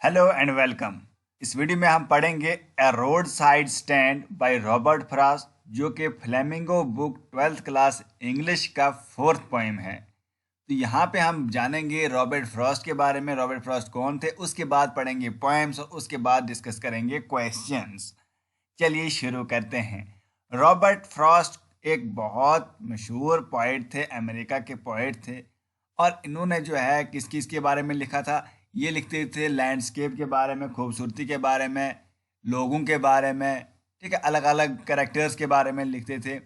Hello and welcome. इस video में हम पढ़ेंगे a roadside stand by Robert Frost, जो कि Flamingo book 12th class English का फोर्थ पोएम है। तो यहाँ पे हम जानेंगे रॉबर्ट फ्रॉस्ट के बारे में, रॉबर्ट फ्रॉस्ट कौन थे, उसके बाद पढ़ेंगे पोएम्स और उसके बाद डिस्कस करेंगे क्वेश्चंस। चलिए शुरू करते हैं। रॉबर्ट फ्रॉस्ट एक बहुत मशहूर पोइट थे, अमेरिका के पोइट थे। और इन्होंने जो है किस किस के बारे में लिखा था, ये लिखते थे लैंडस्केप के बारे में, खूबसूरती के बारे में, लोगों के बारे में, ठीक है, अलग अलग कैरेक्टर्स के बारे में लिखते थे।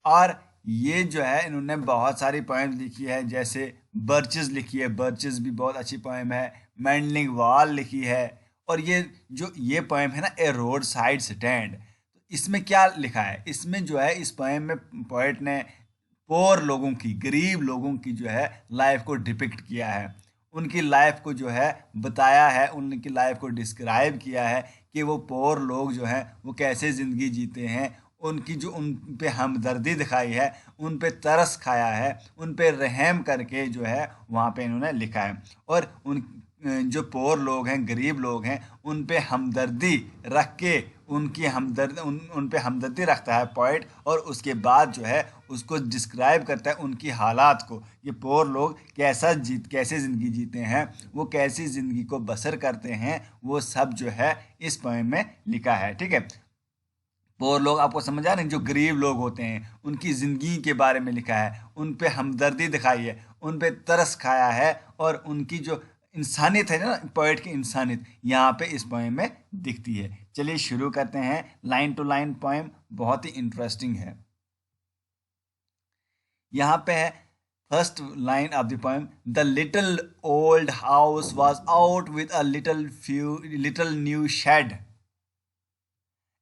और ये जो है इन्होंने बहुत सारी पोएम्स लिखी है, जैसे बर्चेस लिखी है, बर्चेस भी बहुत अच्छी पोएम है, मैंडलिंग वॉल लिखी है। और ये पोएम है ना, ए रोड साइड स्टैंड, तो इसमें क्या लिखा है, इसमें जो है इस पोएम में पोएट ने पोर लोगों की, गरीब लोगों की जो है लाइफ को डिपिक्ट किया है, उनकी लाइफ को जो है बताया है, उनकी लाइफ को डिस्क्राइब किया है कि वो पोर लोग जो हैं वो कैसे ज़िंदगी जीते हैं। उनकी जो उन पे हमदर्दी दिखाई है, उन पे तरस खाया है, उन पे रहम करके जो है वहाँ पे इन्होंने लिखा है। और उन जो पोर लोग हैं, गरीब लोग हैं, उन पे हमदर्दी रख के उन पे हमदर्दी रखता है पोइट। और उसके बाद जो है उसको डिस्क्राइब करता है उनकी हालात को, ये पोर लोग कैसे ज़िंदगी जीते हैं, वो कैसी ज़िंदगी को बसर करते हैं, वो सब जो है इस पोएम में लिखा है। ठीक है, पोर लोग आपको समझ आ रहे हैं, जो गरीब लोग होते हैं उनकी ज़िंदगी के बारे में लिखा है, उन पे हमदर्दी दिखाई है, उन पे तरस खाया है, और उनकी जो इंसानियत है ना, पोएट की इंसानियत यहाँ पे इस पोएम में दिखती है। चलिए शुरू करते हैं। लाइन टू लाइन पोएम बहुत ही इंटरेस्टिंग है। यहाँ पे है first line of the poem. The little old house was out with a little new shed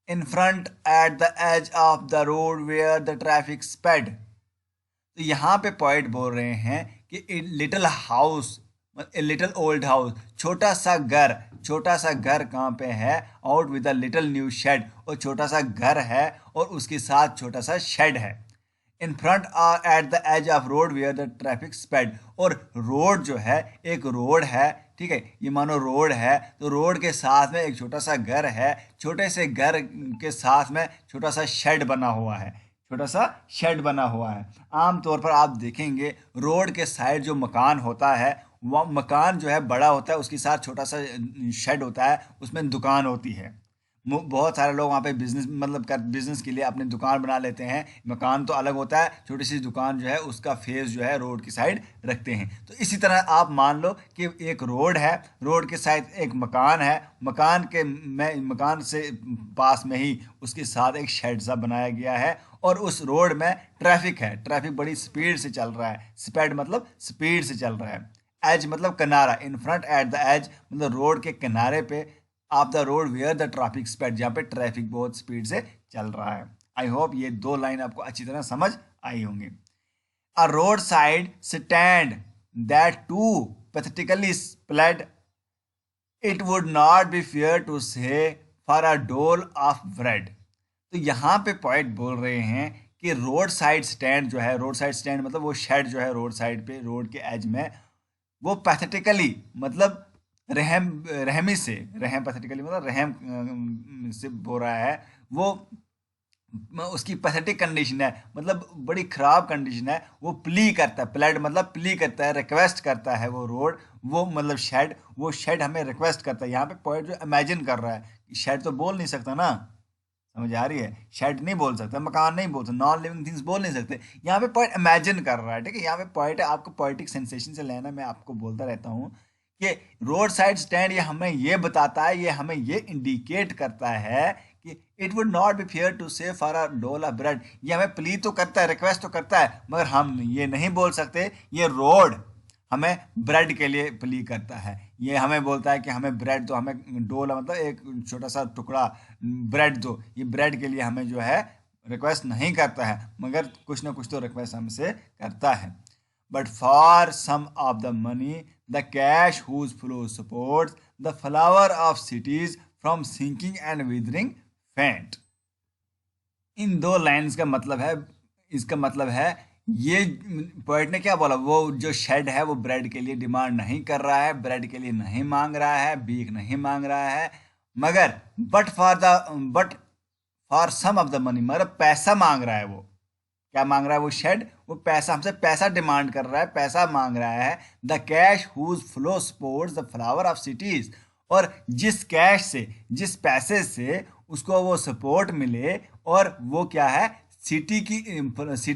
in front at the edge of the road where the traffic sped। तो यहाँ पे poet बोल रहे हैं कि little house, little old house, छोटा सा घर कहाँ पे है, out with a little new shed, और छोटा सा घर है और उसके साथ छोटा सा शेड है। In front or at the edge of road where the traffic sped, और रोड जो है एक रोड है, ठीक है, ये मानो रोड है, तो रोड के साथ में एक छोटा सा घर है, छोटे से घर के साथ में छोटा सा शेड बना हुआ है, छोटा सा शेड बना हुआ है। आमतौर पर आप देखेंगे रोड के साइड जो मकान होता है, वह मकान जो है बड़ा होता है, उसके साथ छोटा सा शेड होता है, उसमें दुकान होती है। बहुत सारे लोग वहाँ पे बिजनेस के लिए अपनी दुकान बना लेते हैं। मकान तो अलग होता है, छोटी सी दुकान जो है उसका फेस जो है रोड की साइड रखते हैं। तो इसी तरह आप मान लो कि एक रोड है, रोड के साइड एक मकान है, मकान से पास में ही उसके साथ एक शेड सा बनाया गया है, और उस रोड में ट्रैफिक है, ट्रैफिक बड़ी स्पीड से चल रहा है, स्पीड मतलब स्पीड से चल रहा है। एज मतलब किनारा, in front at the edge मतलब रोड के किनारे पे, of the road where the traffic speed, जहाँ पे ट्रैफिक बहुत स्पीड से चल रहा है। आई होप ये दो लाइन आपको अच्छी तरह समझ आई होंगी। A roadside stand that too pathetically splayed, it would not be fair to say for a dole of bread. तो यहाँ पे पॉइंट बोल रहे हैं कि रोड साइड स्टैंड जो है, रोड साइड स्टैंड मतलब वो शेड जो है रोड साइड पे, रोड के एज में, वो पैथेटिकली मतलब रहमी से, रहम पैथेटिकली मतलब रहम से बोल रहा है वो, उसकी पैथेटिक कंडीशन है, मतलब बड़ी ख़राब कंडीशन है। वो प्ली करता है, प्लेड मतलब प्ली करता है, रिक्वेस्ट करता है वो रोड, वो मतलब शेड, वो शेड हमें रिक्वेस्ट करता है। यहाँ पे पॉइंट जो इमेजिन कर रहा है, शेड तो बोल नहीं सकता ना, समझ आ रही है, शेड नहीं बोल सकता, मकान नहीं बोल सकता, नॉन लिविंग थिंग्स बोल नहीं सकते। यहाँ पे पॉइंट इमेजिन कर रहा है, ठीक है, यहाँ पे पॉइंट है, आपको पोइटिक सेंसेशन से लेना, मैं आपको बोलता रहता हूँ कि रोड साइड स्टैंड ये हमें ये बताता है, ये हमें ये इंडिकेट करता है कि it would not be fair to say for a dole of bread. ये हमें प्ली तो करता है, रिक्वेस्ट तो करता है, मगर हम ये नहीं बोल सकते ये रोड हमें ब्रेड के लिए प्ली करता है। ये हमें बोलता है कि हमें ब्रेड दो, हमें डोल मतलब एक छोटा सा टुकड़ा ब्रेड दो, ये ब्रेड के लिए हमें जो है रिक्वेस्ट नहीं करता है, मगर कुछ ना कुछ तो रिक्वेस्ट हमसे करता है। But for some of the money the cash whose flow supports the flower of cities from sinking and withering faint. इन दो लाइन्स का मतलब है, इसका मतलब है ये पोएट ने क्या बोला, वो जो शेड है वो ब्रेड के लिए डिमांड नहीं कर रहा है, ब्रेड के लिए नहीं मांग रहा है, भीख नहीं मांग रहा है, मगर but for some of the money, मगर पैसा मांग रहा है वो। क्या मांग रहा है वो शेड? वो पैसा, हमसे पैसा डिमांड कर रहा है, पैसा मांग रहा है। The cash whose flow supports the flower of cities, और जिस कैश से, जिस पैसे से उसको वो सपोर्ट मिले, और वो क्या है, सिटी की,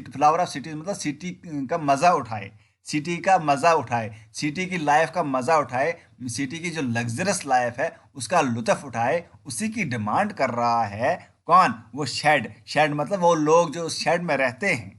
फ्लावर ऑफ सिटीज मतलब सिटी का मज़ा उठाए, सिटी का मज़ा उठाए, सिटी की लाइफ का मज़ा उठाए, सिटी की जो लग्जरस लाइफ है उसका लुत्फ उठाए, उसी की डिमांड कर रहा है। कौन? वो शेड। शेड मतलब वो लोग जो शेड में रहते हैं।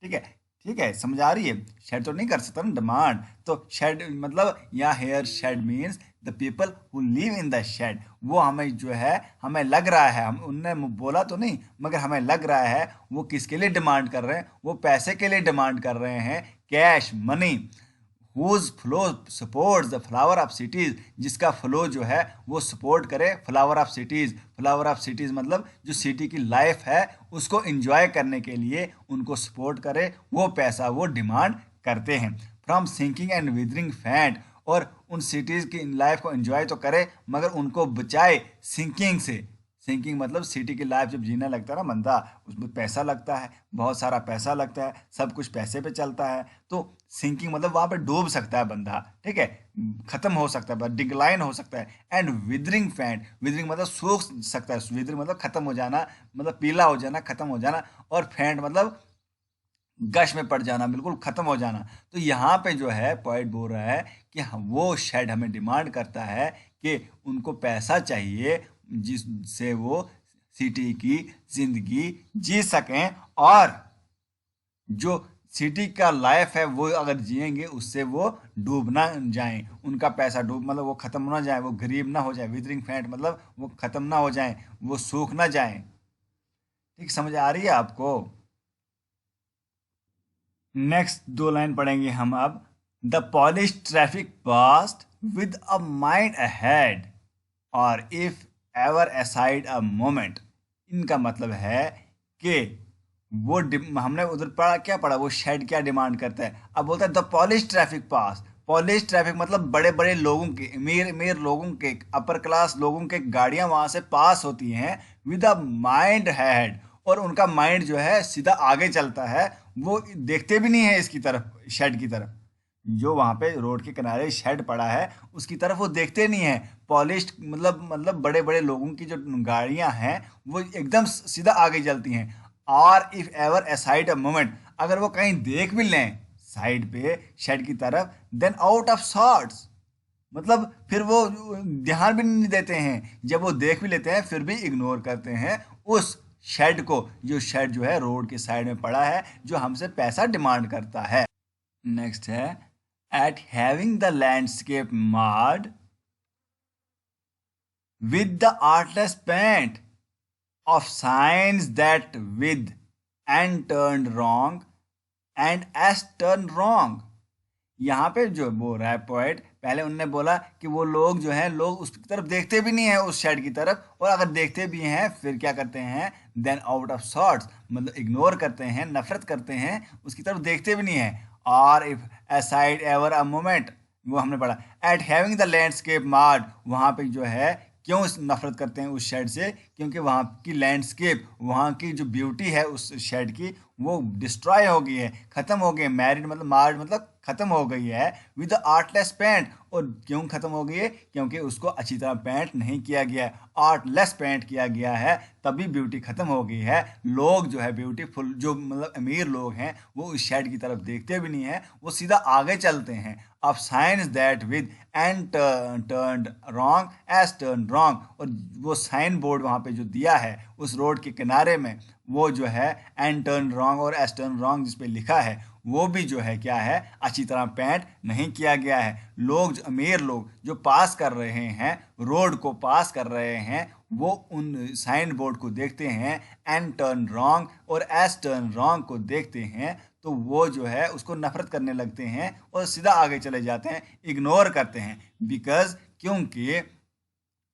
ठीक है, ठीक है, समझ आ रही है? शेड तो नहीं कर सकता ना डिमांड, तो शेड मतलब यहाँ here shed means the people who live in the shed. वो हमें जो है, हमें लग रहा है, हम उनने बोला तो नहीं, मगर हमें लग रहा है वो किसके लिए डिमांड कर रहे हैं, वो पैसे के लिए डिमांड कर रहे हैं, cash, money. Whose flow supports the flower of cities, जिसका फ्लो जो है वो सपोर्ट करे flower of cities. Flower of cities मतलब जो सिटी की लाइफ है उसको एंजॉय करने के लिए उनको सपोर्ट करे, वो पैसा वो डिमांड करते हैं। From sinking and withering faint, और उन सिटीज़ की लाइफ को एंजॉय तो करे मगर उनको बचाए सिंकिंग से। सिंकिंग मतलब सिटी की लाइफ जब जीने लगता है ना बंदा, उसमें पैसा लगता है, बहुत सारा पैसा लगता है, सब कुछ पैसे पे चलता है, तो सिंकिंग मतलब वहाँ पे डूब सकता है बंदा। ठीक है, खत्म हो सकता है, डिक्लाइन हो सकता है। एंड विदरिंग फैंट, विदरिंग मतलब सूख सकता है, विदरिंग मतलब खत्म हो जाना, मतलब पीला हो जाना, खत्म हो जाना, और फैंट मतलब गश में पड़ जाना, बिल्कुल खत्म हो जाना। तो यहाँ पे जो है पॉइंट बोल रहा है कि वो शेड हमें डिमांड करता है कि उनको पैसा चाहिए जिससे वो सिटी की जिंदगी जी सकें, और जो सिटी का लाइफ है वो अगर जिएंगे उससे वो डूब ना जाएं, उनका पैसा डूब मतलब वो खत्म ना जाए, वो गरीब ना हो जाए। विदरिंग फैंट मतलब वो खत्म ना हो जाए, वो सूख ना जाए। ठीक, समझ आ रही है आपको? नेक्स्ट दो लाइन पढ़ेंगे हम अब। The polished traffic passed with a mind ahead, और if ever aside a moment. इनका मतलब है कि वो हमने उधर पढ़ा, क्या पढ़ा, वो शेड क्या डिमांड करता है। अब बोलता है the polished traffic pass. Polish traffic मतलब बड़े बड़े लोगों के, अमीर अमीर लोगों के, अपर क्लास लोगों के गाड़ियां वहां से पास होती हैं विद अ माइंड हेड, और उनका माइंड जो है सीधा आगे चलता है, वो देखते भी नहीं है इसकी तरफ, शेड की तरफ। जो वहां पे रोड के किनारे शेड पड़ा है उसकी तरफ वो देखते नहीं है। पॉलिश्ड मतलब बड़े बड़े लोगों की जो गाड़ियां हैं वो एकदम सीधा आगे चलती हैं। और if ever aside a moment, अगर वो कहीं देख भी लें साइड पे शेड की तरफ, देन आउट ऑफ सॉर्ट्स, मतलब फिर वो ध्यान भी नहीं देते हैं। जब वो देख भी लेते हैं फिर भी इग्नोर करते हैं उस शेड को, जो शेड जो है रोड के साइड में पड़ा है, जो हमसे पैसा डिमांड करता है। नेक्स्ट है, at having the landscape marred with the artless paint of signs that with and turned wrong and as turned wrong। यहाँ पे जो बोल रहा है पोएट, पहले उनने बोला कि वो लोग जो हैं, लोग उसकी तरफ देखते भी नहीं है, उस शेड की तरफ, और अगर देखते भी हैं फिर क्या करते हैं, देन आउट ऑफ सॉर्ट्स मतलब इग्नोर करते हैं, नफरत करते हैं, उसकी तरफ देखते भी नहीं है। और if aside ever a moment, वो हमने पढ़ा। एट हैविंग द लैंडस्केप मार्ड, वहाँ पे जो है क्यों नफरत करते हैं उस शेड से, क्योंकि वहाँ की लैंडस्केप, वहाँ की जो ब्यूटी है उस शेड की, वो डिस्ट्रॉय हो गई है, खत्म हो गई है। मैरिड मतलब मार्ड मतलब खत्म हो गई है विद आर्टलेस पेंट। और क्यों खत्म हो गई है? क्योंकि उसको अच्छी तरह पेंट नहीं किया गया है, आर्टलेस पेंट किया गया है, तभी ब्यूटी खत्म हो गई है। लोग जो है ब्यूटीफुल, जो मतलब अमीर लोग हैं, वो उस शेड की तरफ देखते भी नहीं है, वो सीधा आगे चलते हैं। Of signs that with and turned wrong as turn wrong, और वो साइन बोर्ड वहाँ पे जो दिया है उस रोड के किनारे में, वो जो है एंड टर्न रॉन्ग और एज टर्न रॉन्ग जिस पे लिखा है, वो भी जो है क्या है, अच्छी तरह पेंट नहीं किया गया है। लोग जो अमीर लोग जो पास कर रहे हैं, रोड को पास कर रहे हैं, वो उन साइन बोर्ड को देखते हैं, एंड टर्न रॉन्ग और एस टर्न रॉन्ग को देखते हैं, तो वो जो है उसको नफरत करने लगते हैं और सीधा आगे चले जाते हैं, इग्नोर करते हैं। बिकॉज क्योंकि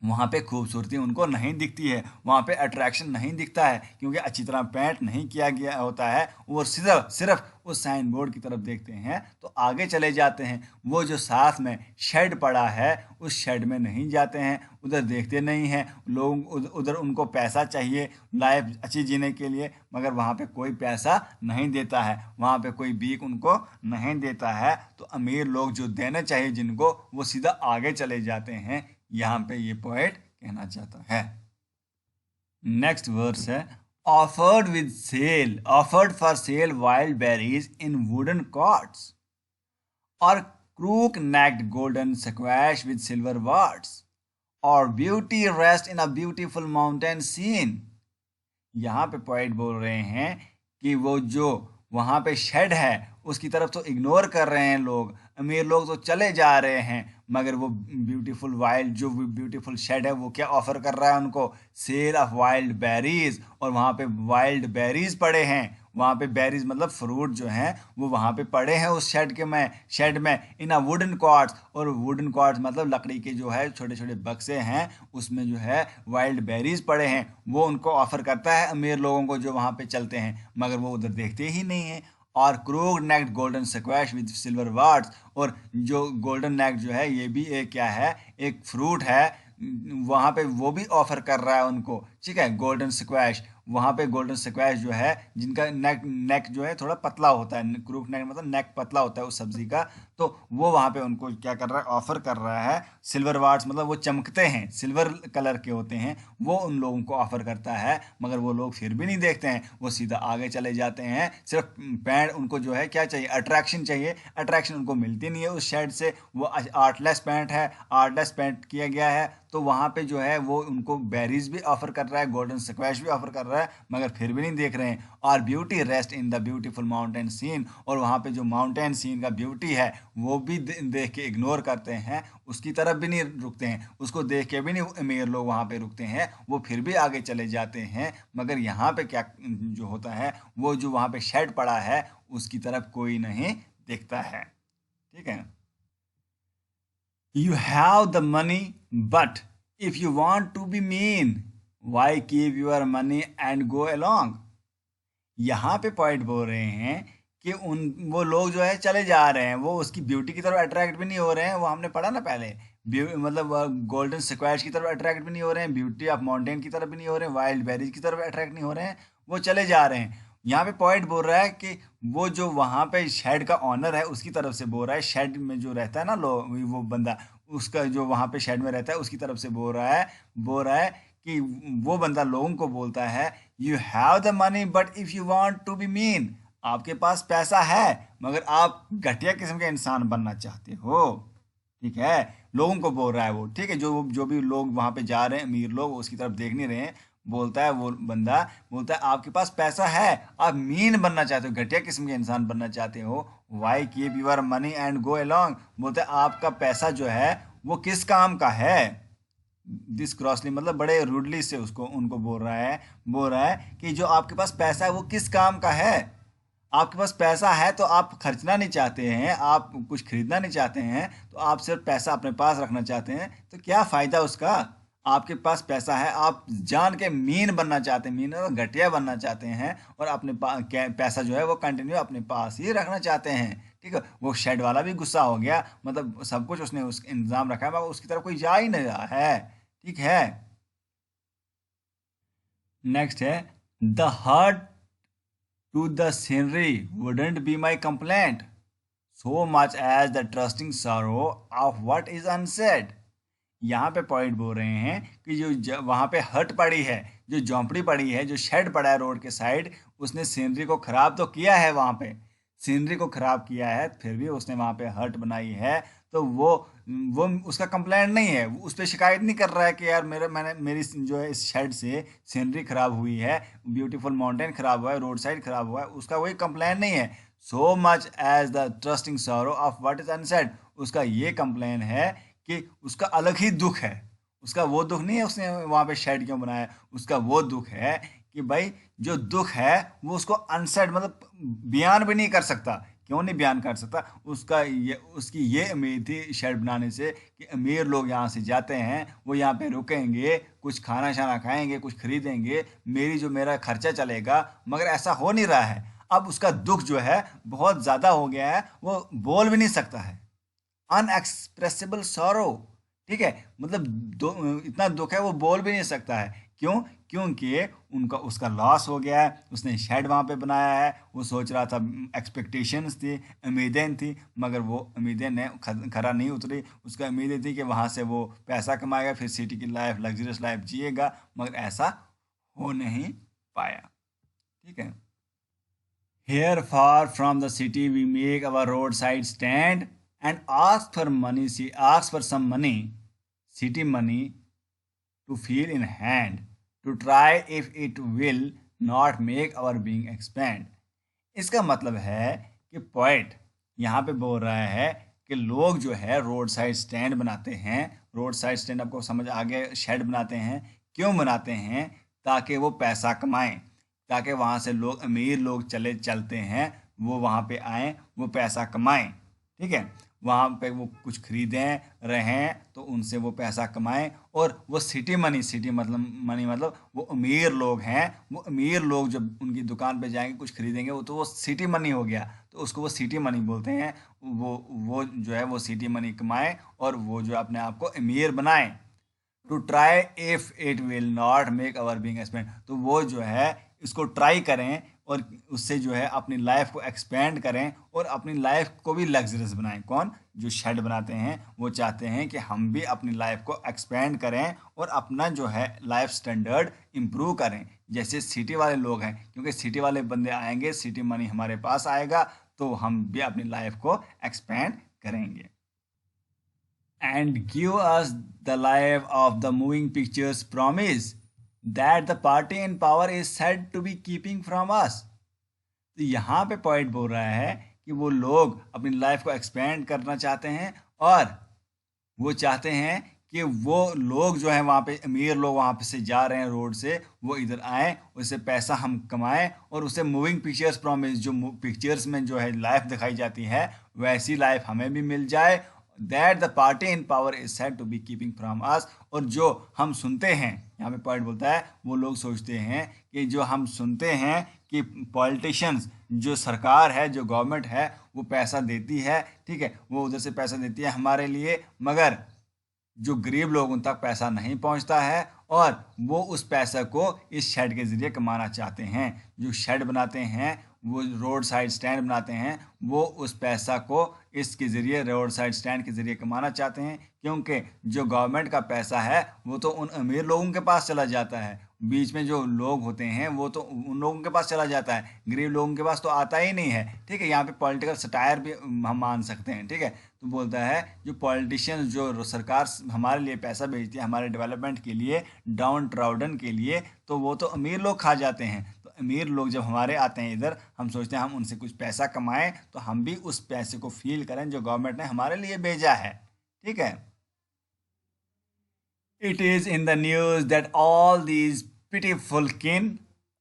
वहाँ पे खूबसूरती उनको नहीं दिखती है, वहाँ पे अट्रैक्शन नहीं दिखता है, क्योंकि अच्छी तरह पेंट नहीं किया गया होता है। वो सिर्फ सिर्फ उस साइन बोर्ड की तरफ देखते हैं तो आगे चले जाते हैं। वो जो साथ में शेड पड़ा है उस शेड में नहीं जाते हैं, उधर देखते नहीं हैं। लोग उधर उनको पैसा चाहिए लाइफ अच्छी जीने के लिए, मगर वहाँ पे कोई पैसा नहीं देता है, वहाँ पे कोई भीख उनको नहीं देता है। तो अमीर लोग जो देना चाहिए जिनको, वो सीधा आगे चले जाते हैं। यहाँ पे ये पोएट कहना चाहता है। नेक्स्ट वर्स है, offered for sale wild berries in wooden cords और crook necked golden squash with silver wards और beauty rest in a beautiful mountain scene। यहाँ पे पॉइंट बोल रहे हैं कि वो जो वहाँ पे शेड है उसकी तरफ तो इग्नोर कर रहे हैं लोग, अमीर लोग तो चले जा रहे हैं, मगर वो ब्यूटीफुल वाइल्ड जो ब्यूटीफुल शेड है वो क्या ऑफर कर रहा है उनको, सेल ऑफ वाइल्ड बेरीज। और वहाँ पे वाइल्ड बेरीज पड़े हैं, वहाँ पे बेरीज मतलब फ्रूट जो हैं वो वहाँ पे पड़े हैं उस शेड में इन अ वुडन कॉर्ड्स। और वुडन कॉर्ड्स मतलब लकड़ी के जो है छोटे छोटे बक्से हैं, उसमें जो है वाइल्ड बेरीज पड़े हैं। वो उनको ऑफर करता है अमीर लोगों को जो वहाँ पे चलते हैं, मगर वो उधर देखते ही नहीं है। और crook necked golden squash with silver warts, और जो गोल्डन नेक जो है ये भी एक क्या है, एक फ्रूट है, वहाँ पे वो भी ऑफर कर रहा है उनको, ठीक है। गोल्डन स्क्वैश, वहाँ पे गोल्डन स्क्वैश जो है जिनका नेक जो है थोड़ा पतला होता है, क्रूक नेक मतलब नेक पतला होता है उस सब्जी का, तो वो वहाँ पे उनको क्या कर रहा है, ऑफर कर रहा है। सिल्वर वार्ड्स मतलब वो चमकते हैं, सिल्वर कलर के होते हैं, वो उन लोगों को ऑफर करता है, मगर वो लोग फिर भी नहीं देखते हैं, वो सीधा आगे चले जाते हैं। सिर्फ पैंट उनको जो है क्या चाहिए, अट्रैक्शन चाहिए, अट्रैक्शन उनको मिलती नहीं है उस शेड से। वो आर्टलेस पैंट है, आर्टलेस पैंट किया गया है, तो वहाँ पे जो है वो उनको बेरीज भी ऑफर कर रहा है, गोल्डन स्क्वैश भी ऑफर कर रहा है, मगर फिर भी नहीं देख रहे हैं। और beauty rest in the beautiful mountain scene, और वहाँ पे जो माउंटेन सीन का ब्यूटी है वो भी देख के इग्नोर करते हैं, उसकी तरफ भी नहीं रुकते हैं, उसको देख के भी नहीं अमीर लोग वहाँ पे रुकते हैं, वो फिर भी आगे चले जाते हैं। मगर यहाँ पे क्या जो होता है, वो जो वहाँ पे शेड पड़ा है उसकी तरफ कोई नहीं देखता है, ठीक है। You have the money, but if you want to be mean, why keep your money and go along? यहाँ पे पॉइंट बोल रहे हैं कि वो लोग जो है चले जा रहे हैं, वो उसकी ब्यूटी की तरफ अट्रैक्ट भी नहीं हो रहे हैं, वो हमने पढ़ा ना पहले, मतलब गोल्डन स्क्वैश की तरफ अट्रैक्ट भी नहीं हो रहे हैं, ब्यूटी ऑफ माउंटेन की तरफ भी नहीं हो रहे हैं, वाइल्ड बेरीज की तरफ अट्रैक्ट नहीं हो रहे हैं, वो चले जा रहे हैं। यहाँ पे पॉइंट बोल रहा है कि वो जो वहाँ पे शेड का ऑनर है उसकी तरफ से बोल रहा है, शेड में जो रहता है ना वो बंदा, उसका जो वहाँ पे शेड में रहता है उसकी तरफ से बोल रहा है कि वो बंदा लोगों को बोलता है, you have the money but if you want to be mean, आपके पास पैसा है मगर आप घटिया किस्म के इंसान बनना चाहते हो, ठीक है। लोगों को बोल रहा है वो, ठीक है, जो जो भी लोग वहाँ पे जा रहे हैं अमीर लोग उसकी तरफ देख नहीं रहे हैं, बोलता है वो बंदा, बोलता है आपके पास पैसा है, आप मीन बनना चाहते हो, घटिया किस्म के इंसान बनना चाहते हो, why keep your money and go along, बोलता है आपका पैसा जो है वो किस काम का है। दिस क्रॉसली मतलब बड़े रूडली से उसको उनको बोल रहा है कि जो आपके पास पैसा है वो किस काम का है। आपके पास पैसा है तो आप खर्चना नहीं चाहते हैं, आप कुछ खरीदना नहीं चाहते हैं, तो आप सिर्फ पैसा अपने पास रखना चाहते हैं, तो क्या फ़ायदा उसका। आपके पास पैसा है, आप जान के मीन बनना चाहते हैं, मीन और घटिया बनना चाहते हैं, और अपने पैसा जो है वो कंटिन्यू अपने पास ही रखना चाहते हैं, ठीक है। वो शेड वाला भी गुस्सा हो गया, मतलब सब कुछ उसने उस इंतजाम रखा है मगर उसकी तरफ कोई जा ही नहीं रहा है, ठीक है। नेक्स्ट है, the hurt to the scenery wouldn't be my complaint so much as the trusting sorrow of what is unsaid। यहाँ पे पॉइंट बोल रहे हैं कि जो वहाँ पे हट पड़ी है, जो झोंपड़ी पड़ी है, जो शेड पड़ा है रोड के साइड, उसने सीनरी को ख़राब तो किया है, वहाँ पे सीनरी को ख़राब किया है, फिर भी उसने वहाँ पे हट बनाई है, तो वो उसका कंप्लेंट नहीं है, वो उस पर शिकायत नहीं कर रहा है कि यार मेरी जो है इस शेड से सीनरी ख़राब हुई है, ब्यूटीफुल माउंटेन ख़राब हुआ है, रोड साइड ख़राब हुआ है, उसका वही कंप्लेंट नहीं है। So much as the trusting sorrow of what is unsaid, उसका ये कंप्लेन है कि उसका अलग ही दुख है, उसका वो दुख नहीं है उसने वहाँ पे शेड क्यों बनाया, उसका वो दुख है कि भाई जो दुख है वो उसको अनसेड मतलब बयान भी नहीं कर सकता क्यों नहीं बयान कर सकता? उसकी ये उम्मीद थी शेड बनाने से कि अमीर लोग यहाँ से जाते हैं, वो यहाँ पे रुकेंगे, कुछ खाना शाना खाएंगे, कुछ खरीदेंगे, मेरा खर्चा चलेगा, मगर ऐसा हो नहीं रहा है। अब उसका दुख जो है बहुत ज़्यादा हो गया है, वो बोल भी नहीं सकता है। अनएक्सप्रेसिबल सॉरो, ठीक है, मतलब इतना दुख है वो बोल भी नहीं सकता है। क्यों? क्योंकि उनका उसका लॉस हो गया है। उसने शेड वहाँ पे बनाया है, वो सोच रहा था, एक्सपेक्टेशंस थी, उम्मीदें थी, मगर वो उम्मीदें ने खरा नहीं उतरी। उसका उम्मीदें थी कि वहाँ से वो पैसा कमाएगा, फिर सिटी की लाइफ, लग्जरियस लाइफ जिएगा, मगर ऐसा हो नहीं पाया। ठीक है। Here, far from the city, we make our roadside stand and ask for money. Ask for some money, city money, to feel in hand, to try if it will not make our being expand. इसका मतलब है कि poet यहाँ पे बोल रहा है कि लोग जो है रोड साइड स्टैंड बनाते हैं। रोड साइड स्टैंड आपको समझ आ गया, शेड बनाते हैं। क्यों बनाते हैं? ताकि वो पैसा कमाएं, ताकि वहाँ से लोग, अमीर लोग चलते हैं, वो वहाँ पे आएँ, वो पैसा कमाएं। ठीक है, वहाँ पे वो कुछ खरीदें, रहें, तो उनसे वो पैसा कमाएं। और वो सिटी मनी मतलब वो अमीर लोग हैं, वो अमीर लोग जब उनकी दुकान पे जाएंगे, कुछ खरीदेंगे, वो तो वो सिटी मनी हो गया, तो उसको वो सिटी मनी बोलते हैं। वो जो है वो सिटी मनी कमाएं और वो जो अपने आप को अमीर बनाएं। To try if it will not make our being expand, तो वो जो है इसको ट्राई करें और उससे जो है अपनी लाइफ को एक्सपेंड करें और अपनी लाइफ को भी लग्जरियस बनाएं। कौन? जो शेड बनाते हैं वो चाहते हैं कि हम भी अपनी लाइफ को एक्सपेंड करें और अपना जो है लाइफ स्टैंडर्ड इम्प्रूव करें, जैसे सिटी वाले लोग हैं। क्योंकि सिटी वाले बंदे आएंगे, सिटी मनी हमारे पास आएगा, तो हम भी अपनी लाइफ को एक्सपेंड करेंगे। And give us the life of the moving pictures promise that the party in power is said to be keeping from us. तो यहाँ पे पॉइंट बोल रहा है कि वो लोग अपनी लाइफ को एक्सपेंड करना चाहते हैं और वो चाहते हैं कि वो लोग जो है वहाँ पे, अमीर लोग वहाँ पे से जा रहे हैं रोड से, वो इधर आएँ, उससे पैसा हम कमाएं और उससे मूविंग पिक्चर्स प्रॉमिस, जो पिक्चर्स में जो है लाइफ दिखाई जाती है, वैसी लाइफ हमें भी मिल जाए। That the party in power is said to be keeping from us, और जो हम सुनते हैं, यहाँ पे पॉइंट बोलता है, वो लोग सोचते हैं कि जो हम सुनते हैं कि पॉलिटिशियंस, जो सरकार है, जो गवर्नमेंट है, वो पैसा देती है, ठीक है, वो उधर से पैसा देती है हमारे लिए, मगर जो गरीब लोग उन तक पैसा नहीं पहुंचता है और वो उस पैसा को इस शेड के ज़रिए कमाना चाहते हैं। जो शेड बनाते हैं, वो रोड साइड स्टैंड बनाते हैं, वो उस पैसा को इसके ज़रिए, रोड साइड स्टैंड के ज़रिए कमाना चाहते हैं। क्योंकि जो गवर्नमेंट का पैसा है वो तो उन अमीर लोगों के पास चला जाता है, बीच में जो लोग होते हैं वो तो उन लोगों के पास चला जाता है, गरीब लोगों के पास तो आता ही नहीं है। ठीक है, यहाँ पे पॉलिटिकल सटायर भी हम मान सकते हैं। ठीक है, तो बोलता है जो पॉलिटिशियन, जो सरकार हमारे लिए पैसा भेजती है हमारे डेवलपमेंट के लिए, डाउन ट्राउडन के लिए, तो वो तो अमीर लोग खा जाते हैं। तो अमीर लोग जब हमारे आते हैं इधर, हम सोचते हैं हम उनसे कुछ पैसा कमाएं, तो हम भी उस पैसे को फील करें जो गवर्नमेंट ने हमारे लिए भेजा है। ठीक है। It is in the news that all these pitiful kin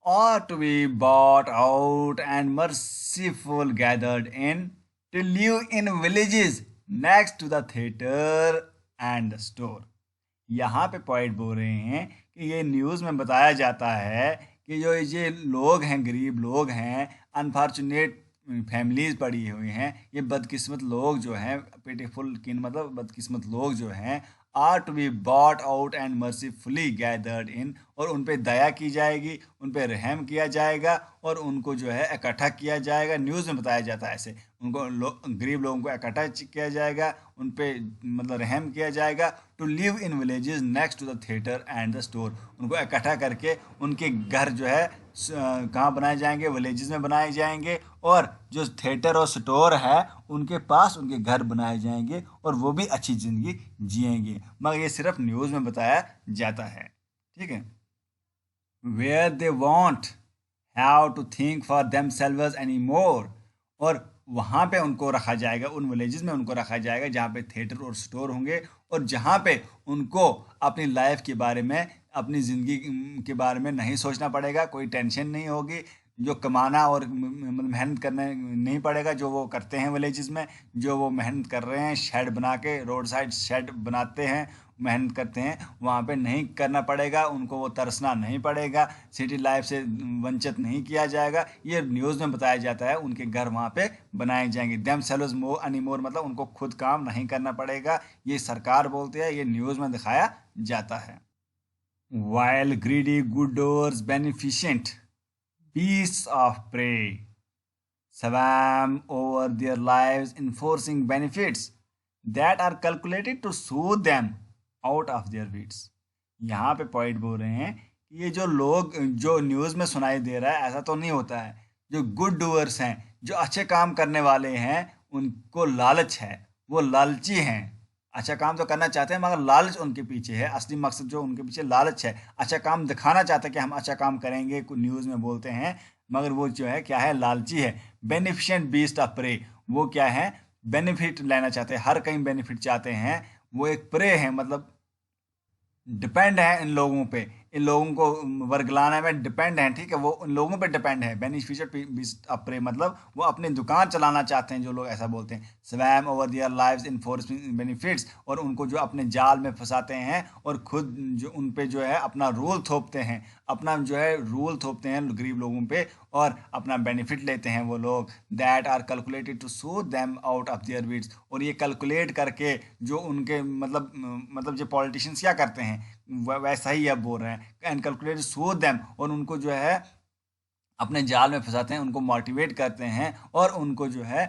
ought to be bought out and merciful gathered in to live in villages next to the theater and the store. यहाँ पे point बोल रहे हैं कि ये news में बताया जाता है कि जो ये लोग हैं, गरीब लोग हैं, अनफॉर्चुनेट फैमिलीज पड़ी हुई हैं, ये बदकिस्मत लोग जो हैं, पिटीफुल किन मतलब बदकिस्मत लोग जो हैं, are to be bought out and mercifully gathered in, और उन पे दया की जाएगी, उन पे रहम किया जाएगा और उनको जो है इकट्ठा किया जाएगा। न्यूज़ में बताया जाता है ऐसे, उनको गरीब लोगों को इकट्ठा किया जाएगा, उन पे मतलब रहम किया जाएगा। To live in villages next to the theatre and the store, उनको इकट्ठा करके उनके घर जो है कहाँ बनाए जाएंगे? विलेजेस में बनाए जाएंगे, और जो थिएटर और स्टोर है उनके पास उनके घर बनाए जाएंगे और वो भी अच्छी ज़िंदगी जिएंगे। मगर ये सिर्फ न्यूज़ में बताया जाता है। ठीक है, where they won't have to think for themselves any more, और वहाँ पे उनको रखा जाएगा, उन विलेजेस में उनको रखा जाएगा जहाँ पे थिएटर और स्टोर होंगे, और जहाँ पे उनको अपनी लाइफ के बारे में, अपनी ज़िंदगी के बारे में नहीं सोचना पड़ेगा, कोई टेंशन नहीं होगी। जो कमाना और मतलब मेहनत करने नहीं पड़ेगा, जो वो करते हैं विलेजेस में, जो वो मेहनत कर रहे हैं शेड बना के, रोड साइड शेड बनाते हैं, मेहनत करते हैं, वहाँ पे नहीं करना पड़ेगा उनको, वो तरसना नहीं पड़ेगा, सिटी लाइफ से वंचित नहीं किया जाएगा। ये न्यूज़ में बताया जाता है, उनके घर वहाँ पे बनाए जाएंगे। देम सेल्स मोर एनीमोर, मतलब उनको खुद काम नहीं करना पड़ेगा, ये सरकार बोलती है, ये न्यूज़ में दिखाया जाता है। While greedy good doers beneficent beasts of prey swam over their lives enforcing benefits that are calculated to soothe them out of their wits। यहाँ पे पॉइंट बोल रहे हैं कि ये जो लोग जो न्यूज़ में सुनाई दे रहा है ऐसा तो नहीं होता है। जो गुड डूअर्स हैं, जो अच्छे काम करने वाले हैं, उनको लालच है, वो लालची हैं। अच्छा काम तो करना चाहते हैं मगर लालच उनके पीछे है, असली मकसद जो उनके पीछे लालच है। अच्छा काम दिखाना चाहते हैं कि हम अच्छा काम करेंगे, कुछ न्यूज़ में बोलते हैं, मगर वो जो है क्या है, लालची है। बेनिफिशिएंट बीस्ट ऑफ प्रे, वो क्या है, बेनिफिट लेना चाहते हैं, हर कहीं बेनिफिट चाहते हैं। वो एक प्रे है, मतलब डिपेंड है इन लोगों पे, इन लोगों को वर्गलाने में डिपेंड है, ठीक है, वो उन लोगों पे डिपेंड है। बेनिफिशियल अपरे मतलब वो अपनी दुकान चलाना चाहते हैं, जो लोग ऐसा बोलते हैं। स्वैम ओवर दियर लाइव्स इन्फोर्सिंग बेनिफिट्स, और उनको जो अपने जाल में फंसाते हैं और खुद जो उन पे जो है अपना रूल थोपते हैं, अपना जो है रूल थोपते हैं गरीब लोगों पे, और अपना बेनिफिट लेते हैं वो लोग। That are calculated to so them out of their wits, और ये कैलकुलेट करके जो उनके मतलब जो पॉलिटिशियंस क्या करते हैं, वैसा ही अब बोल रहे हैं, एंड कैलकुलेट सो देम, और उनको जो है अपने जाल में फंसाते हैं, उनको मोटिवेट करते हैं, और उनको जो है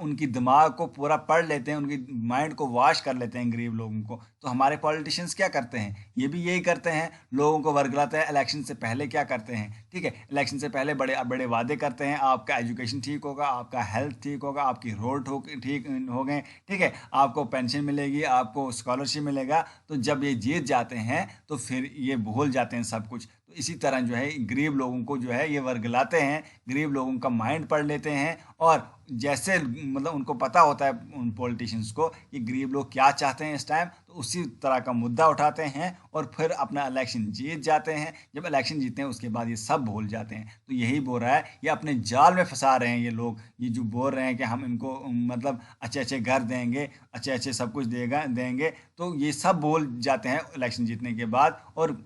उनकी दिमाग को पूरा पढ़ लेते हैं, उनकी माइंड को वॉश कर लेते हैं गरीब लोगों को। तो हमारे पॉलिटिशियंस क्या करते हैं, ये भी यही करते हैं, लोगों को वर्गलाते हैं। इलेक्शन से पहले क्या करते हैं, ठीक है, इलेक्शन से पहले बड़े बड़े वादे करते हैं, आपका एजुकेशन ठीक होगा, आपका हेल्थ ठीक होगा, आपकी रोड ठीक हो गए, ठीक है, आपको पेंशन मिलेगी, आपको स्कॉलरशिप मिलेगा। तो जब ये जीत जाते हैं तो फिर ये भूल जाते हैं सब कुछ। तो इसी तरह जो है गरीब लोगों को जो है ये वर्गलाते हैं, गरीब लोगों का माइंड पढ़ लेते हैं, और जैसे मतलब उनको पता होता है उन पॉलिटिशियंस को कि गरीब लोग क्या चाहते हैं इस टाइम, तो उसी तरह का मुद्दा उठाते हैं और फिर अपना इलेक्शन जीत जाते हैं। जब इलेक्शन जीतते हैं उसके बाद ये सब भूल जाते हैं। तो यही बोल रहा है, ये अपने जाल में फंसा रहे हैं ये लोग, ये जो बोल रहे हैं कि हम इनको मतलब अच्छे अच्छे घर देंगे, अच्छे अच्छे सब कुछ देंगे, तो ये सब भूल जाते हैं इलेक्शन जीतने के बाद, और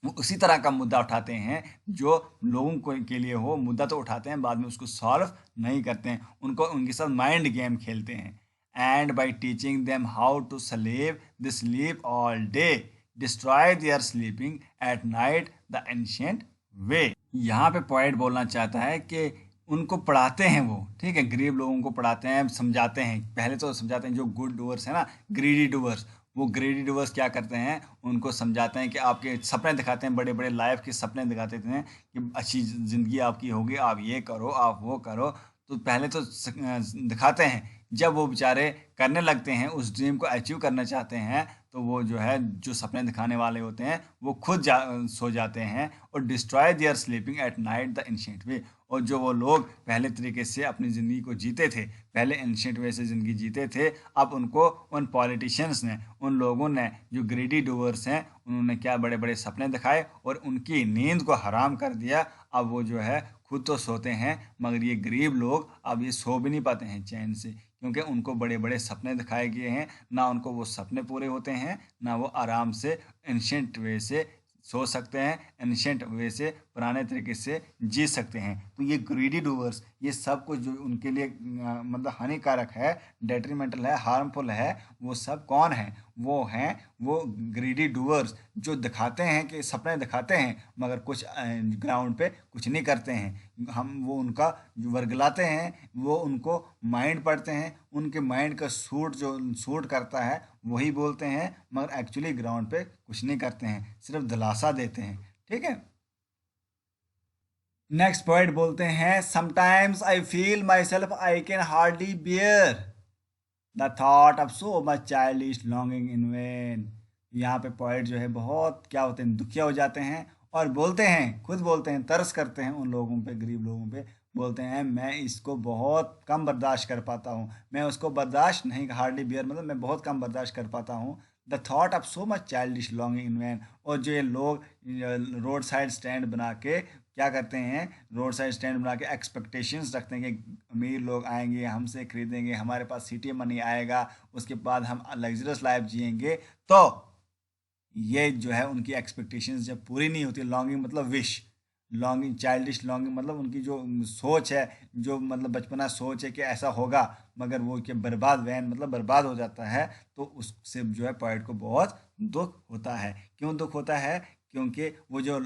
वो उसी तरह का मुद्दा उठाते हैं जो लोगों को के लिए हो, मुद्दा तो उठाते हैं, बाद में उसको सॉल्व नहीं करते हैं, उनको उनके साथ माइंड गेम खेलते हैं। And by teaching them how to sleep they sleep all day, destroy their sleeping at night the ancient way. यहाँ पे पॉइंट बोलना चाहता है कि उनको पढ़ाते हैं वो, ठीक है, गरीब लोगों को पढ़ाते हैं, समझाते हैं, पहले तो समझाते हैं जो गुड डूअर्स है ना, ग्रीडी डूअर्स, वो ग्रेडी डूअर्स क्या करते हैं, उनको समझाते हैं कि आपके सपने दिखाते हैं, बड़े बड़े लाइफ के सपने दिखाते हैं कि अच्छी ज़िंदगी आपकी होगी, आप ये करो, आप वो करो। तो पहले तो दिखाते हैं, जब वो बेचारे करने लगते हैं, उस ड्रीम को अचीव करना चाहते हैं, तो वो जो है जो सपने दिखाने वाले होते हैं वो खुद सो जाते हैं, और destroy their sleeping at night the ancient way. और जो वो लोग पहले तरीके से अपनी ज़िंदगी को जीते थे, पहले एंशिएंट वे से ज़िंदगी जीते थे, अब उनको उन पॉलिटिशियंस ने, उन लोगों ने जो ग्रेडी डूअर्स हैं, उन्होंने क्या बड़े बड़े सपने दिखाए और उनकी नींद को हराम कर दिया। अब वो जो है खुद तो सोते हैं, मगर ये गरीब लोग अब ये सो भी नहीं पाते हैं चैन से, क्योंकि उनको बड़े बड़े सपने दिखाए गए हैं, ना उनको वो सपने पूरे होते हैं, ना वो आराम से एंशिएंट वे से सो सकते हैं, एंशिएंट वे से पुराने तरीके से जी सकते हैं। तो ये ग्रीडी डूवर्स, ये सब कुछ जो उनके लिए मतलब हानिकारक है, डेट्रीमेंटल है, हार्मफुल है, वो सब कौन है, वो हैं वो ग्रीडी डूवर्स, जो दिखाते हैं कि सपने दिखाते हैं मगर कुछ ग्राउंड पे कुछ नहीं करते हैं। हम वो उनका जो वर्गलाते हैं, वो उनको माइंड पढ़ते हैं, उनके माइंड का सूट जो सूट करता है वही बोलते हैं, मगर एक्चुअली ग्राउंड पे कुछ नहीं करते हैं, सिर्फ दिलासा देते हैं, ठीक है। नेक्स्ट पॉइंट बोलते हैं, sometimes I feel my self I can hardly bear the thought of so much childish longing in when. यहाँ पे पॉइंट जो है बहुत क्या होते हैं, दुखिया हो जाते हैं, और बोलते हैं, खुद बोलते हैं, तरस करते हैं उन लोगों पे, गरीब लोगों पे, बोलते हैं मैं इसको बहुत कम बर्दाश्त कर पाता हूँ, मैं उसको बर्दाश्त नहीं, हार्डली बियर मतलब मैं बहुत कम बर्दाश्त कर पाता हूँ, the thought of so much childish longing in vain. और जो ये लोग रोड साइड स्टैंड बना के क्या करते हैं, रोड साइड स्टैंड बना के एक्सपेक्टेशंस रखते हैं कि अमीर लोग आएंगे हमसे खरीदेंगे, हमारे पास सिटी मनी आएगा, उसके बाद हम लग्जरियस लाइफ जिएंगे। तो ये जो है उनकी एक्सपेक्टेशंस जब पूरी नहीं होती, लॉन्गिंग मतलब विश, लॉन्गिंग चाइल्डिश लॉन्गिंग मतलब उनकी जो सोच है, जो मतलब बचपना सोच है कि ऐसा होगा, मगर वो कि बर्बाद वैन मतलब बर्बाद हो जाता है, तो उससे जो है पोइट को बहुत दुख होता है। क्यों दुख होता है? क्योंकि वो जो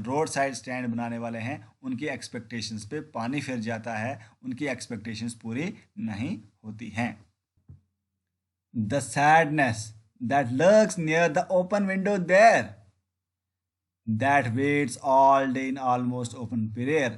रोड साइड स्टैंड बनाने वाले हैं उनकी एक्सपेक्टेशंस पे पानी फिर जाता है, उनकी एक्सपेक्टेशंस पूरी नहीं होती हैं। The sadness that lurks near the open window there, that waits all day in almost open prayer.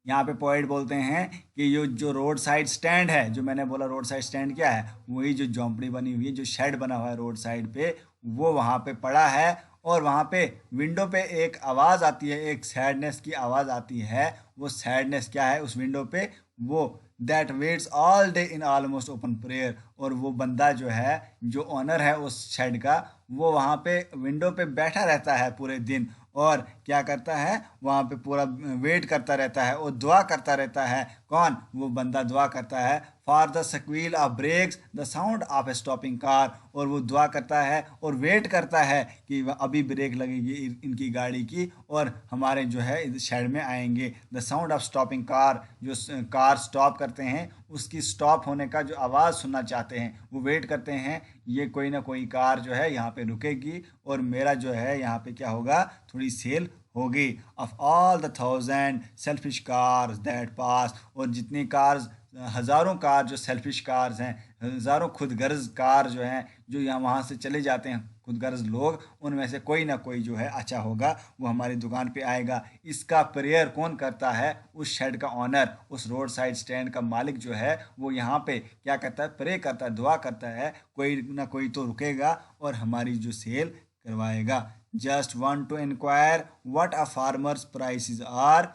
यहाँ पे पोइट बोलते हैं कि ये जो रोड साइड स्टैंड है, जो मैंने बोला रोड साइड स्टैंड क्या है, वही जो झोंपड़ी बनी हुई है, जो शेड बना हुआ है रोड साइड पे, वो वहाँ पे पड़ा है। और वहाँ पे विंडो पे एक आवाज़ आती है, एक सैडनेस की आवाज़ आती है। वो सैडनेस क्या है उस विंडो पे? वो that waits all day in almost open prayer. और वो बंदा जो है, जो ओनर है उस शेड का, वो वहाँ पे विंडो पे बैठा रहता है पूरे दिन, और क्या करता है, वहाँ पे पूरा वेट करता रहता है और दुआ करता रहता है। कौन? वो बंदा दुआ करता है for the squeal of brakes the sound of a stopping car. और वो दुआ करता है और वेट करता है कि अभी ब्रेक लगेगी इनकी गाड़ी की और हमारे जो है इस शहर में आएंगे। The sound of stopping car, जो कार स्टॉप करते हैं उसकी स्टॉप होने का जो आवाज़ सुनना चाहते हैं, वो वेट करते हैं ये कोई ना कोई कार जो है यहाँ पे रुकेगी और मेरा जो है यहाँ पे क्या होगा, थोड़ी सेल होगी। Of all the 1000 selfish cars that pass. और जितनी कार्स, हज़ारों कार जो सेल्फिश कार्स हैं, हज़ारों खुदगर्ज कार जो हैं, जो यहाँ वहाँ से चले जाते हैं खुदगर्ज लोग, उनमें से कोई ना कोई जो है अच्छा होगा, वो हमारी दुकान पे आएगा। इसका प्रेयर कौन करता है? उस शेड का ऑनर, उस रोड साइड स्टैंड का मालिक जो है, वो यहाँ पे क्या करता है, प्रे करता है, दुआ करता है, कोई ना कोई तो रुकेगा और हमारी जो सेल करवाएगा। Just want to inquire what a farmer's prices are,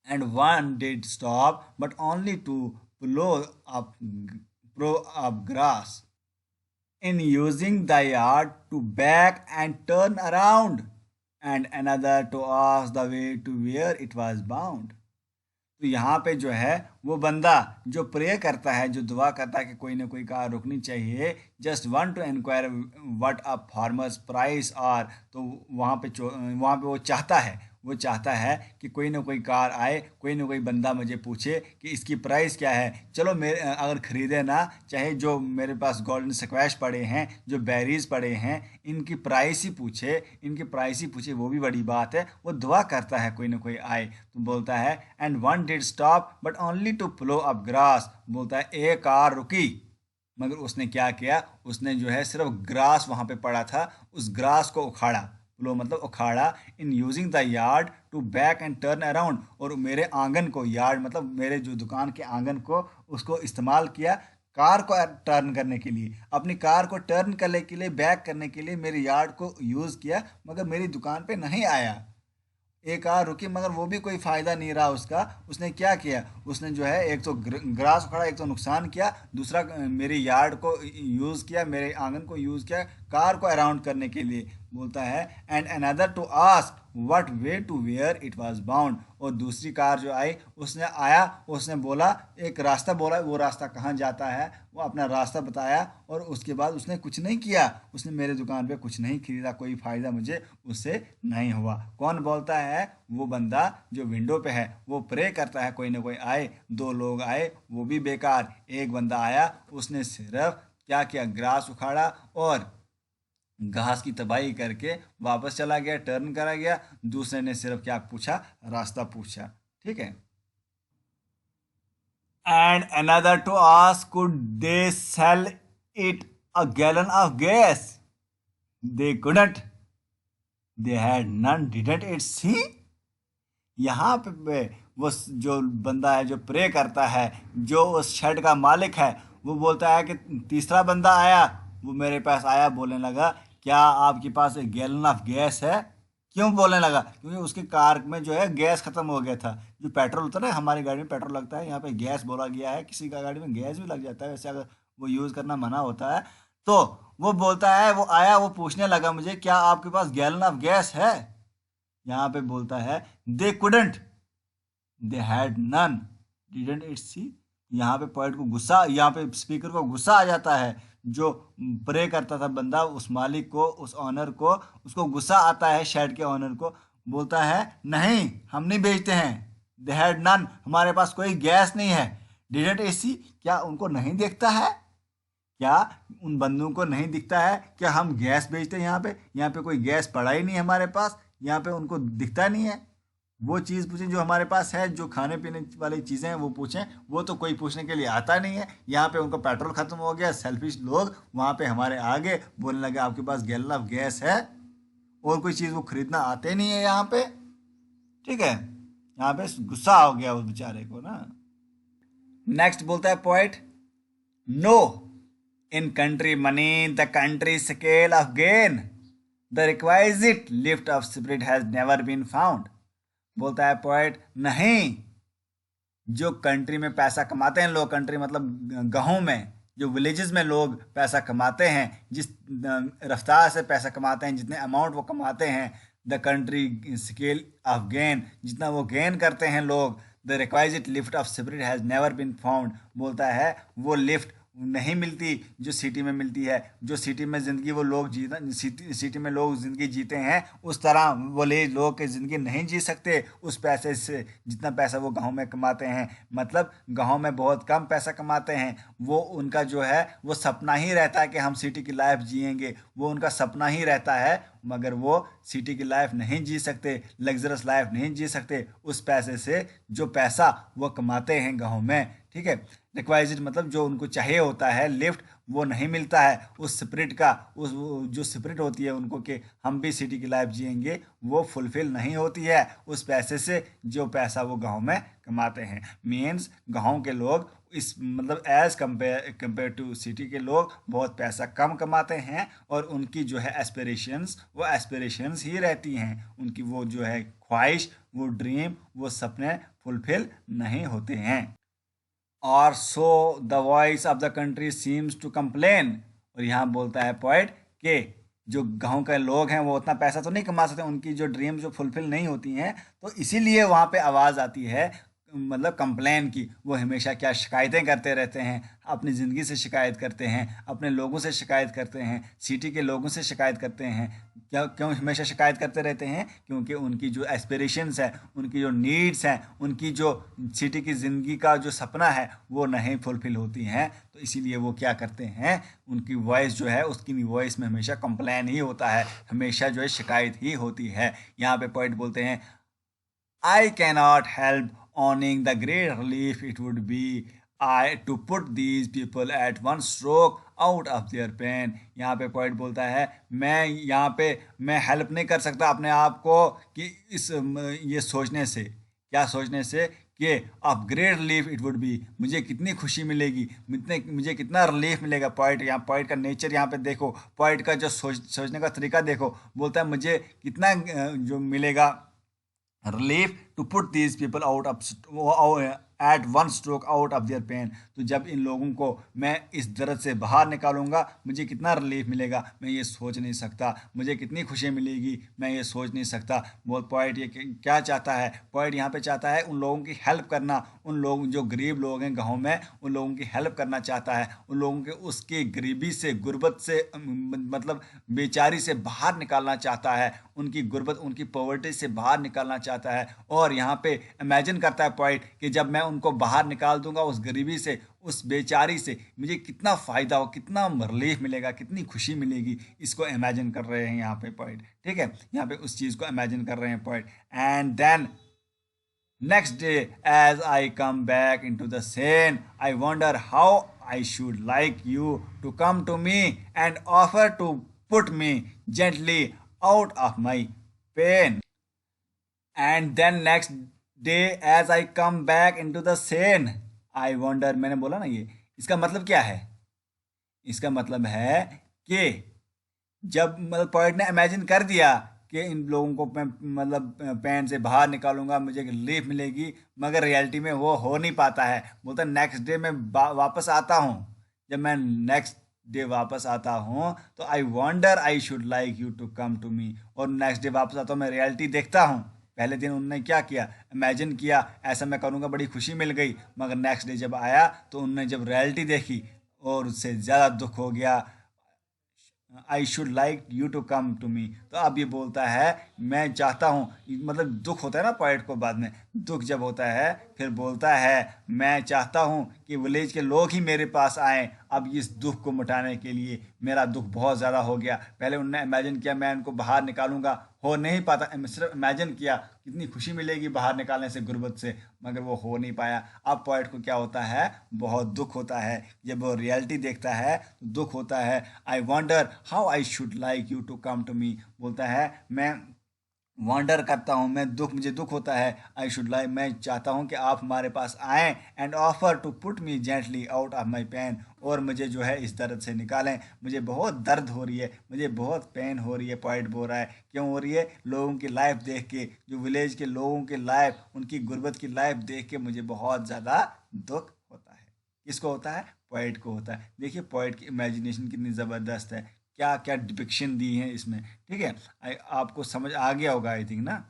and one did stop, but only to plow up, plow up grass, in using the yard to back and turn around, and another to ask the way to where it was bound. तो यहाँ पे जो है वो बंदा जो pray करता है, जो दुआ करता है कि कोई ना कोई कार रुकनी चाहिए, just one to inquire what a farmer's price are. तो वहाँ पे वो चाहता है कि कोई ना कोई कार आए, कोई ना कोई बंदा मुझे पूछे कि इसकी प्राइस क्या है। चलो मेरे अगर ख़रीदे ना, चाहे जो मेरे पास गोल्डन स्क्वैश पड़े हैं, जो बेरीज पड़े हैं, इनकी प्राइस ही पूछे, वो भी बड़ी बात है। वो दुआ करता है कोई ना कोई आए। तो बोलता है and one did stop but only to plough up grass. बोलता है एक कार रुकी, मगर उसने क्या किया, उसने जो है सिर्फ ग्रास वहाँ पे पड़ा था, उस ग्रास को उखाड़ा। प्लो मतलब उखाड़ा। In using the yard to back and turn around. और मेरे आंगन को, यार्ड मतलब मेरे जो दुकान के आंगन को, उसको इस्तेमाल किया कार को टर्न करने के लिए। अपनी कार को टर्न करने के लिए, बैक करने के लिए मेरे यार्ड को यूज़ किया, मगर मेरी दुकान पे नहीं आया। एक कार रुकी, मगर वो भी कोई फ़ायदा नहीं रहा उसका। उसने क्या किया, उसने जो है एक तो ग्रास उखाड़ा, एक तो नुकसान किया, दूसरा मेरे यार्ड को यूज़ किया, मेरे आंगन को यूज़ किया कार को अराउंड करने के लिए। बोलता है and another to ask what way to where it was bound. और दूसरी कार जो आई, उसने बोला, एक रास्ता बोला, वो रास्ता कहाँ जाता है, वो अपना रास्ता बताया, और उसके बाद उसने कुछ नहीं किया, उसने मेरे दुकान पे कुछ नहीं खरीदा, कोई फ़ायदा मुझे उससे नहीं हुआ। कौन बोलता है? वो बंदा जो विंडो पे है, वो प्रे करता है कोई ना कोई आए। दो लोग आए, वो भी बेकार। एक बंदा आया, उसने सिर्फ क्या किया, ग्रास उखाड़ा और घास की तबाही करके वापस चला गया, टर्न करा गया। दूसरे ने सिर्फ क्या पूछा, रास्ता पूछा। ठीक है। And another to ask could they sell it a gallon of gas. They couldn't, they had none, didn't it see. यहाँ पे वो जो बंदा है, जो प्रे करता है, जो उस शेड का मालिक है, वो बोलता है कि तीसरा बंदा आया, वो मेरे पास आया, बोलने लगा क्या आपके पास एक गैलन ऑफ गैस है? क्यों बोलने लगा? क्योंकि उसकी कार में जो है गैस ख़त्म हो गया था। जो पेट्रोल होता है ना, हमारी गाड़ी में पेट्रोल लगता है, यहाँ पे गैस बोला गया है, किसी का गाड़ी में गैस भी लग जाता है वैसे, अगर वो यूज़ करना मना होता है। तो वो बोलता है, वो आया, वो पूछने लगा मुझे क्या आपके पास गैलन ऑफ गैस है? यहाँ पे बोलता है they couldn't, they had none, didn't it see. यहाँ पे पोएट को गुस्सा, यहाँ पे स्पीकर को गुस्सा आ जाता है। जो प्रे करता था बंदा, उस मालिक को, उस ऑनर को, उसको गुस्सा आता है शेड के ऑनर को। बोलता है नहीं, हम नहीं बेचते हैं। दे हैड नन, हमारे पास कोई गैस नहीं है। डिडंट एसी, क्या उनको नहीं देखता है? क्या उन बंदों को नहीं दिखता है क्या हम गैस बेचते हैं? यहाँ पे कोई गैस पड़ा ही नहीं है हमारे पास। यहाँ पे उनको दिखता नहीं है। वो चीज़ पूछें जो हमारे पास है, जो खाने पीने वाली चीज़ें हैं वो पूछें, वो तो कोई पूछने के लिए आता नहीं है। यहाँ पे उनको पेट्रोल ख़त्म हो गया, सेल्फिश लोग वहाँ पे हमारे आगे बोलने लगे आपके पास गैलन ऑफ गैस है, और कोई चीज़ वो खरीदना आते नहीं है यहाँ पे। ठीक है, यहाँ पे गुस्सा हो गया उस बेचारे को ना। नेक्स्ट बोलता है poet, no, in country money the country scale of gain, the requisite lift of spirit has never been found। बोलता है पोएट, नहीं, जो कंट्री में पैसा कमाते हैं लोग, कंट्री मतलब गाँव में, जो विलेजेस में लोग पैसा कमाते हैं, जिस रफ्तार से पैसा कमाते हैं, जितने अमाउंट वो कमाते हैं, the country scale of gain, जितना वो गेन करते हैं लोग, the requisite lift of spirit has never been found. बोलता है वो लिफ्ट नहीं मिलती जो सिटी में मिलती है। जो सिटी में ज़िंदगी वो लोग जीता, सिटी में लोग ज़िंदगी जीते हैं, उस तरह वो लोग की ज़िंदगी नहीं जी सकते उस पैसे से जितना पैसा वो गांव में कमाते हैं। मतलब गांव में बहुत कम पैसा कमाते हैं। वो उनका जो है वो सपना ही रहता है कि हम सिटी की लाइफ जिएंगे, वो उनका सपना ही रहता है, मगर वो सिटी की लाइफ नहीं जी सकते, लग्जरस लाइफ नहीं जी सकते उस पैसे से जो पैसा वो कमाते हैं गाँव में। ठीक है, रिक्वाइजिट मतलब जो उनको चाहिए होता है लिफ्ट, वो नहीं मिलता है उस स्पिरिट का, उस जो स्पिरिट होती है उनको कि हम भी सिटी की लाइफ जिएंगे, वो फुलफिल नहीं होती है उस पैसे से जो पैसा वो गांव में कमाते हैं। मीन्स गांव के लोग इस मतलब एज कंपेयर टू सिटी के लोग बहुत पैसा कम कमाते हैं, और उनकी जो है एस्पिरेशंस वो एस्पिरेशंस ही रहती हैं, उनकी वो जो है ख्वाहिश, वो ड्रीम, वो सपने फुलफिल नहीं होते हैं। और so the voice of the country seems to complain. और यहाँ बोलता है पोइट कि जो गांव के लोग हैं वो उतना पैसा तो नहीं कमा सकते, उनकी जो ड्रीम जो फुलफिल नहीं होती हैं, तो इसीलिए वहाँ पे आवाज़ आती है मतलब कंप्लेन की। वो हमेशा क्या शिकायतें करते रहते हैं, अपनी ज़िंदगी से शिकायत करते हैं, अपने लोगों से शिकायत करते हैं, सिटी के लोगों से शिकायत करते हैं। क्यों हमेशा शिकायत करते रहते हैं? क्योंकि उनकी जो एस्पिरेशंस है, उनकी जो नीड्स हैं, उनकी जो सिटी की ज़िंदगी का जो सपना है वो नहीं फुलफिल होती हैं। तो इसीलिए वो क्या करते हैं, उनकी वॉइस जो है उसकी वॉइस में हमेशा कंप्लेन ही होता है, हमेशा जो है शिकायत ही होती है। यहाँ पे पॉइंट बोलते हैं, I can not help owning the great relief it would be to put these people at one stroke out of their pain। यहाँ पे पॉइंट बोलता है, मैं यहाँ पे मैं हेल्प नहीं कर सकता अपने आप को कि इस ये सोचने से, क्या सोचने से कि of great relief it would be, मुझे कितनी खुशी मिलेगी, मुझे कितना रिलीफ मिलेगा। पॉइंट यहाँ पॉइंट का नेचर यहाँ पे देखो, पॉइंट का जो सोचने का तरीका देखो। बोलता है मुझे कितना जो मिलेगा relief to put these people out of at one stroke out of their pain. तो जब इन लोगों को मैं इस दर्द से बाहर निकालूंगा मुझे कितना रिलीफ मिलेगा, मैं ये सोच नहीं सकता। मुझे कितनी खुशी मिलेगी, मैं ये सोच नहीं सकता। बहुत पॉइंट ये क्या चाहता है, पॉइंट यहाँ पे चाहता है उन लोगों की हेल्प करना, उन लोग जो गरीब लोग हैं गाँव में, उन लोगों की हेल्प करना चाहता है, उन लोगों के उसकी गरीबी से, गुर्बत से, मतलब बेचारी से बाहर निकालना चाहता है, उनकी गुर्बत, उनकी पॉवर्टी से बाहर निकालना चाहता है। और यहाँ पे इमेजिन करता है पॉइंट कि जब मैं उनको बाहर निकाल दूंगा उस गरीबी से, उस बेचारी से, मुझे कितना फ़ायदा हो, कितना रिलीफ मिलेगा, कितनी खुशी मिलेगी। इसको इमेजिन कर रहे हैं यहाँ पे पॉइंट। ठीक है, यहाँ पे उस चीज़ को इमेजिन कर रहे हैं point. And then next day as I come back into the sane I wonder how I should like you to come to me and offer to put me gently out of my pain. And then next day as I come back into the sane I wonder, मैंने बोला ना ये, इसका मतलब क्या है? इसका मतलब है कि जब मतलब पॉइंट ने इमेजिन कर दिया कि इन लोगों को मैं मतलब पेन से बाहर निकालूंगा, मुझे रिलीफ मिलेगी, मगर रियलिटी में वो हो नहीं पाता है। बोलता नेक्स्ट डे मैं वापस आता हूँ, जब मैं नेक्स्ट डे वापस आता हूँ तो I wonder I should like you to come to me, और नेक्स्ट डे वापस आता हूँ मैं रियलिटी देखता हूँ। पहले दिन उनने क्या किया, इमेजिन किया ऐसा मैं करूँगा, बड़ी खुशी मिल गई, मगर नेक्स्ट डे जब आया तो उनने जब रियलिटी देखी और उससे ज़्यादा दुख हो गया। I should like you to come to me, तो अब ये बोलता है मैं चाहता हूँ, मतलब दुख होता है ना पोएट को, बाद में दुख जब होता है फिर बोलता है मैं चाहता हूँ कि विलेज के लोग ही मेरे पास आएँ अब इस दुख को मिटाने के लिए, मेरा दुख बहुत ज़्यादा हो गया। पहले उनने इमेजिन किया मैं उनको बाहर निकालूंगा, हो नहीं पाता, सिर्फ इमेजिन किया कितनी खुशी मिलेगी बाहर निकालने से गुर्बत से, मगर वो हो नहीं पाया। अब पोएट को क्या होता है, बहुत दुख होता है, जब वो रियलिटी देखता है तो दुख होता है। I wonder how I should like you to come to me, बोलता है मैं वॉन्डर करता हूँ, मैं दुख, मुझे दुख होता है, आई शुड लाइक, मैं चाहता हूँ कि आप हमारे पास आएँ, and offer to put me gently out of my pain, और मुझे जो है इस दर्द से निकालें, मुझे बहुत दर्द हो रही है, मुझे बहुत पेन हो रही है। पॉइंट बोल रहा है क्यों हो रही है, लोगों की लाइफ देख के, जो विलेज के लोगों की लाइफ, उनकी गुर्बत की लाइफ देख के मुझे बहुत ज़्यादा दुख होता है। किसको होता है, पोइट को होता है। देखिए पोइट की इमेजिनेशन कितनी ज़बरदस्त है, क्या क्या डिपिक्शन दी है इसमें, ठीक है। आपको समझ आ गया होगा आई थिंक ना।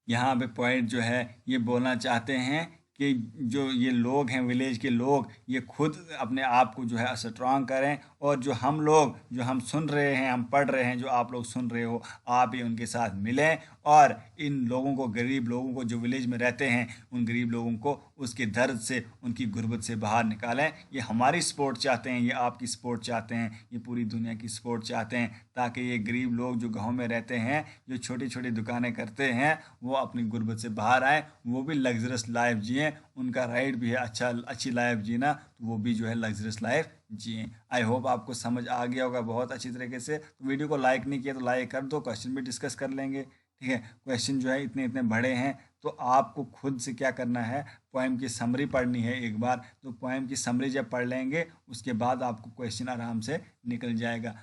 यहाँ पे पॉइंट जो है ये बोलना चाहते हैं कि जो ये लोग हैं विलेज के लोग, ये खुद अपने आप को जो है स्ट्रांग करें, और जो हम लोग, जो हम सुन रहे हैं, हम पढ़ रहे हैं, जो आप लोग सुन रहे हो, आप ही उनके साथ मिलें और इन लोगों को, गरीब लोगों को जो विलेज में रहते हैं, उन गरीब लोगों को उसके दर्द से, उनकी गुर्बत से बाहर निकालें। ये हमारी सपोर्ट चाहते हैं, ये आपकी सपोर्ट चाहते हैं, ये पूरी दुनिया की सपोर्ट चाहते हैं, ताकि ये गरीब लोग जो गाँव में रहते हैं, जो छोटी छोटी दुकानें करते हैं, वो अपनी गुर्बत से बाहर आए, वो भी लग्जरस लाइफ जिएँ। उनका राइट भी है अच्छी लाइफ जीना, तो वो भी जो है लग्जरस लाइफ जिए। आई होप आपको समझ आ गया होगा बहुत अच्छी तरीके से। तो वीडियो को लाइक नहीं किया तो लाइक कर दो, क्वेश्चन भी डिस्कस कर लेंगे, ठीक है। क्वेश्चन जो है इतने इतने बड़े हैं, तो आपको खुद से क्या करना है, पोएम की समरी पढ़नी है एक बार, तो पोएम की समरी जब पढ़ लेंगे उसके बाद आपको क्वेश्चन आराम से निकल जाएगा।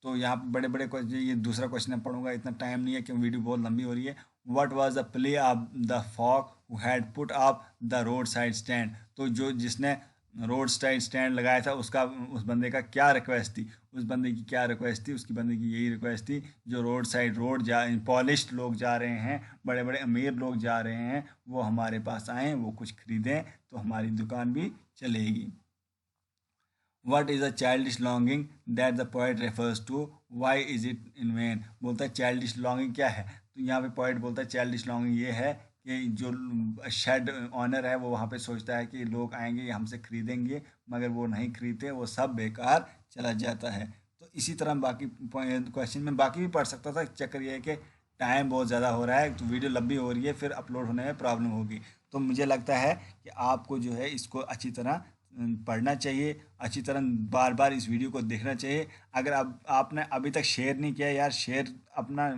तो यहाँ पे बड़े बड़े क्वेश्चन, ये दूसरा क्वेश्चन मैं पढ़ूंगा, इतना टाइम नहीं है क्योंकि वीडियो बहुत लंबी हो रही है। What was the plea of the folk who had put up the roadside stand, तो जो जिसने रोड साइड स्टैंड लगाया था उसका, उस बंदे का क्या रिक्वेस्ट थी, उस बंदे की क्या रिक्वेस्ट थी, उसकी बंदे की यही रिक्वेस्ट थी, जो रोड साइड रोड जा पॉलिश्ड लोग जा रहे हैं, बड़े बड़े अमीर लोग जा रहे हैं, वो हमारे पास आएँ, वो कुछ खरीदें तो हमारी दुकान भी चलेगी। What is a childish longing that the poet refers to? Why is it in vain? बोलता है childish longing क्या है, तो यहाँ पे poet बोलता है childish longing ये है कि जो शेड ऑनर है वो वहाँ पे सोचता है कि लोग आएंगे हमसे खरीदेंगे, मगर वो नहीं खरीदते, वो सब बेकार चला जाता है। तो इसी तरह बाकी क्वेश्चन में बाकी भी पढ़ सकता था, चक्कर ये है कि टाइम बहुत ज़्यादा हो रहा है, तो वीडियो लंबी हो रही है, फिर अपलोड होने में प्रॉब्लम होगी। तो मुझे लगता है कि आपको जो है इसको अच्छी तरह पढ़ना चाहिए, अच्छी तरह बार बार इस वीडियो को देखना चाहिए। अगर अब आपने अभी तक शेयर नहीं किया यार, शेयर अपना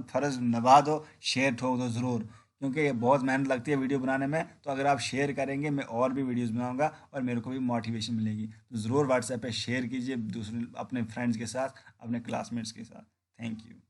फ़र्ज़ निभा दो, शेयर ठोक दो ज़रूर, क्योंकि ये बहुत मेहनत लगती है वीडियो बनाने में। तो अगर आप शेयर करेंगे मैं और भी वीडियोस बनाऊंगा और मेरे को भी मोटिवेशन मिलेगी। तो ज़रूर व्हाट्सएप पे शेयर कीजिए दूसरे अपने फ्रेंड्स के साथ, अपने क्लासमेट्स के साथ। Thank you.